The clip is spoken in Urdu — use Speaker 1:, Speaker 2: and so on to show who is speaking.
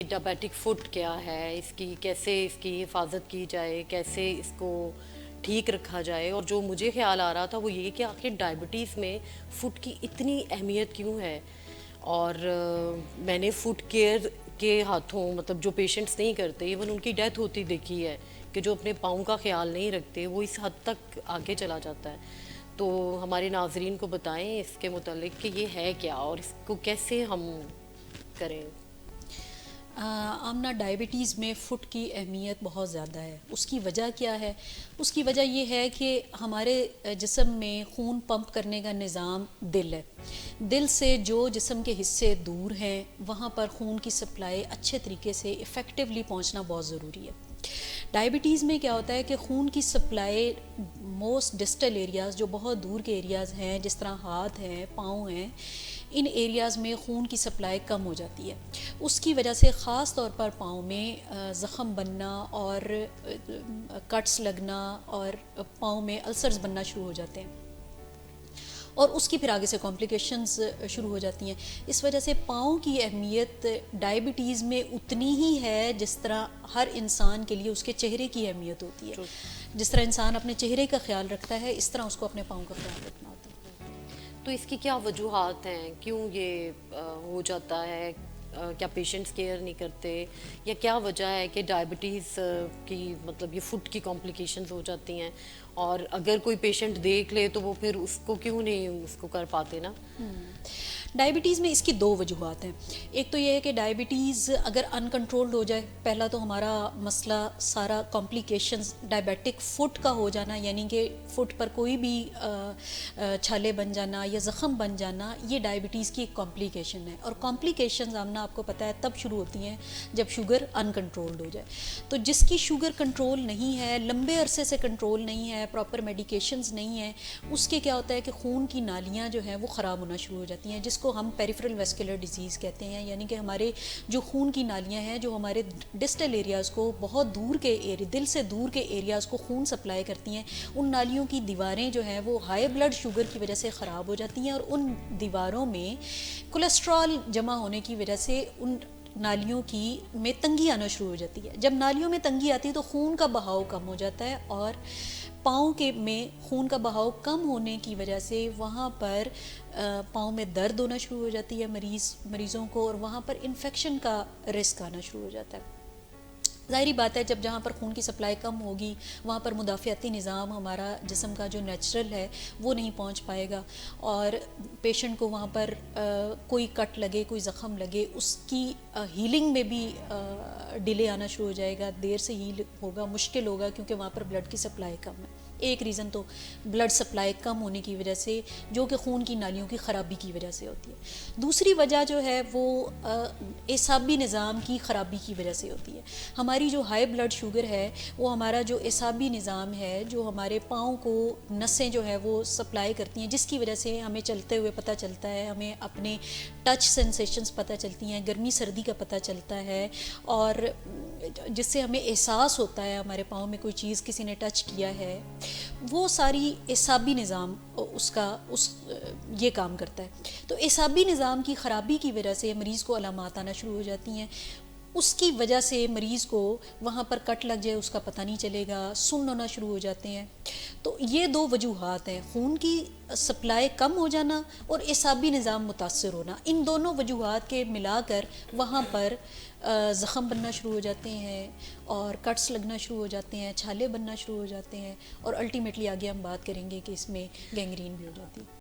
Speaker 1: ڈائبیٹک فٹ کیا ہے، کیسے اس کی حفاظت کی جائے، کیسے اس کو ٹھیک رکھا جائے، اور جو مجھے خیال آ رہا تھا وہ یہ کہ آخر ڈائبٹیز میں فٹ کی اتنی اہمیت کیوں ہے. اور میں نے فٹ کیئر کے ہاتھوں مطلب جو پیشنٹس نہیں کرتے، ایون ان کی ڈیتھ ہوتی دیکھی ہے کہ جو اپنے پاؤں کا خیال نہیں رکھتے وہ اس حد تک آگے چلا جاتا ہے. تو ہمارے ناظرین کو بتائیں اس کے متعلق کہ یہ ہے کیا اور اس کو کیسے ہم کریں.
Speaker 2: آمنہ ڈائبٹیز میں فٹ کی اہمیت بہت زیادہ ہے. اس کی وجہ کیا ہے؟ اس کی وجہ یہ ہے کہ ہمارے جسم میں خون پمپ کرنے کا نظام دل ہے. دل سے جو جسم کے حصے دور ہیں وہاں پر خون کی سپلائی اچھے طریقے سے ایفیکٹولی پہنچنا بہت ضروری ہے. ڈائبٹیز میں کیا ہوتا ہے کہ خون کی سپلائی موسٹ ڈسٹل ایریاز، جو بہت دور کے ایریاز ہیں جس طرح ہاتھ ہیں، پاؤں ہیں، ان ایریاز میں خون کی سپلائی کم ہو جاتی ہے. اس کی وجہ سے خاص طور پر پاؤں میں زخم بننا اور کٹس لگنا اور پاؤں میں السرز بننا شروع ہو جاتے ہیں، اور اس کی پھر آگے سے کمپلیکیشنز شروع ہو جاتی ہیں. اس وجہ سے پاؤں کی اہمیت ڈائبٹیز میں اتنی ہی ہے جس طرح ہر انسان کے لیے اس کے چہرے کی اہمیت ہوتی ہے. جس طرح انسان اپنے چہرے کا خیال رکھتا ہے اس طرح اس کو اپنے پاؤں کا خیال رکھنا ہوتا ہے.
Speaker 1: تو اس کی کیا وجوہات ہیں؟ کیوں یہ ہو جاتا ہے؟ کیا پیشنٹس کیئر نہیں کرتے، یا کیا وجہ ہے کہ ڈائبٹیز کی مطلب یہ فٹ کی کمپلیکیشنز ہو جاتی ہیں، اور اگر کوئی پیشنٹ دیکھ لے تو وہ پھر اس کو کیوں نہیں اس کو کر پاتے نا؟
Speaker 2: ڈائبٹیز میں اس کی دو وجوہات ہیں. ایک تو یہ ہے کہ ڈائبٹیز اگر ان کنٹرولڈ ہو جائے، پہلا تو ہمارا مسئلہ سارا کمپلیکیشنز ڈائبیٹک فٹ کا ہو جانا، یعنی کہ فٹ پر کوئی بھی چھالے بن جانا یا زخم بن جانا، یہ ڈائبٹیز کی ایک کمپلیکیشن ہے. اور کمپلیکیشنز آمنا آپ کو پتہ ہے تب شروع ہوتی ہیں جب شوگر ان کنٹرولڈ ہو جائے. تو جس کی شوگر کنٹرول نہیں ہے، لمبے عرصے سے کنٹرول نہیں ہے، پراپر میڈیکیشنز نہیں ہیں، اس کے کیا ہوتا ہے کہ خون کی نالیاں جو ہیں وہ خراب ہونا شروع ہو جاتی ہیں، جس کو ہم پیریفرل ویسکولر ڈیزیز کہتے ہیں. یعنی کہ ہمارے جو خون کی نالیاں ہیں جو ہمارے ڈسٹل ایریاز کو، بہت دور کے دل سے دور کے ایریاز کو خون سپلائی کرتی ہیں، ان نالیوں کی دیواریں جو ہیں وہ ہائی بلڈ شوگر کی وجہ سے خراب ہو جاتی ہیں، اور ان دیواروں میں کولیسٹرول جمع ہونے کی وجہ سے ان نالیوں کی میں تنگی آنا شروع ہو جاتی ہے. جب نالیوں میں تنگی آتی ہے تو خون کا بہاؤ کم ہو جاتا ہے، اور پاؤں کے میں خون کا بہاؤ کم ہونے کی وجہ سے وہاں پر پاؤں میں درد ہونا شروع ہو جاتی ہے مریضوں کو، اور وہاں پر انفیکشن کا رسک آنا شروع ہو جاتا ہے. ظاہری بات ہے جب جہاں پر خون کی سپلائی کم ہوگی وہاں پر مدافعتی نظام ہمارا جسم کا جو نیچرل ہے وہ نہیں پہنچ پائے گا، اور پیشنٹ کو وہاں پر کوئی کٹ لگے، کوئی زخم لگے، اس کی ہیلنگ میں بھی ڈیلے آنا شروع ہو جائے گا، دیر سے ہیل ہوگا، مشکل ہوگا، کیونکہ وہاں پر بلڈ کی سپلائی کم ہے. ایک ریزن تو بلڈ سپلائی کم ہونے کی وجہ سے، جو کہ خون کی نالیوں کی خرابی کی وجہ سے ہوتی ہے. دوسری وجہ جو ہے وہ اعصابی نظام کی خرابی کی وجہ سے ہوتی ہے. ہماری جو ہائی بلڈ شوگر ہے وہ ہمارا جو اعصابی نظام ہے، جو ہمارے پاؤں کو نسیں جو ہے وہ سپلائی کرتی ہیں، جس کی وجہ سے ہمیں چلتے ہوئے پتہ چلتا ہے، ہمیں اپنے ٹچ سینسیشنز پتہ چلتی ہیں، گرمی سردی کا پتہ چلتا ہے، اور جس سے ہمیں احساس ہوتا ہے ہمارے پاؤں میں کوئی چیز کسی نے ٹچ کیا ہے. وہ ساری اعصابی نظام یہ کام کرتا ہے. تو اعصابی نظام کی خرابی کی وجہ سے مریض کو علامات آنا شروع ہو جاتی ہیں. اس کی وجہ سے مریض کو وہاں پر کٹ لگ جائے اس کا پتہ نہیں چلے گا، سن ہونا شروع ہو جاتے ہیں. تو یہ دو وجوہات ہیں، خون کی سپلائی کم ہو جانا اور اعصابی نظام متاثر ہونا. ان دونوں وجوہات کے ملا کر وہاں پر زخم بننا شروع ہو جاتے ہیں، اور کٹس لگنا شروع ہو جاتے ہیں، چھالے بننا شروع ہو جاتے ہیں، اور الٹیمیٹلی آگے ہم بات کریں گے کہ اس میں گینگرین بھی ہو جاتی ہے.